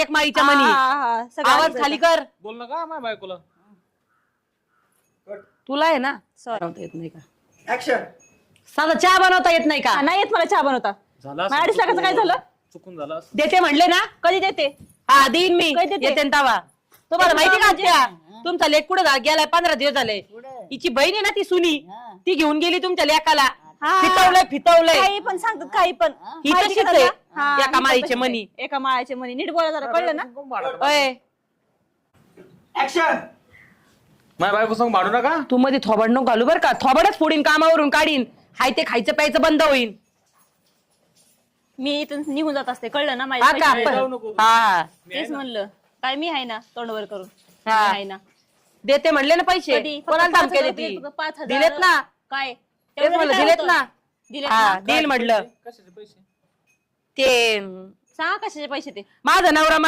एक माळीच्या मनी आवाज खाली कर. बोल ना का माझ्या बायकोला. तुला आहे ना Sorry. बनवता येत नाही का? ऍक्शन. साधा चहा बनवता येत नाही का? नाही येत मला चहा बनवता. झाला माझ्या 2.5 लाखाचं काय झालं? चुकून झाला. देते म्हणले ना कधी देते? हा देईन मी काय देते? येते तवा. तुम्हाला माहिती का म्हणजे? आत्या तुमचा लेक कुठे गेलाय 15 दिवस झाले. हिची बहीण आहे ना ती सुनी ती घेऊन गेली तुमच्या लेकाला. हा. फितवलंय काही पण सांगतात काही पण. ही माहिती तशीच का आहे. तुला? हा, एका ही माळीचे तशीच मणी. आहे. एका माळाचे मणी. नीट बोला जरा, कळलं ना? ओय ऍक्शन. माझ्या बायको संग भांडू नका. तू मध्ये थोबड नको घालू बर का. थोबडच फोडीन कामावरून काढीन. हाय ते खायचं प्यायचं बंद होईल. मी इथून निघून जात असते, कळलं ना? हा माझ्या का पैसे- जाऊ नको. हा तेच म्हणलं. काय मी आहे ना तोंडवर करून. मी हा. आहे ना. देते म्हणले ना पैसे कधी? फक्त कोणाला 5,000 धमके दिले, देती फक्त 5,000. दिलेत ना काय? तेच एवढं म्हणलं काय दिलेत होतं? ना दिलेत हा ना? देईल म्हटलं कशाचे पैसे. ते सांगा कशाचे पैसे ते. माझा नवरा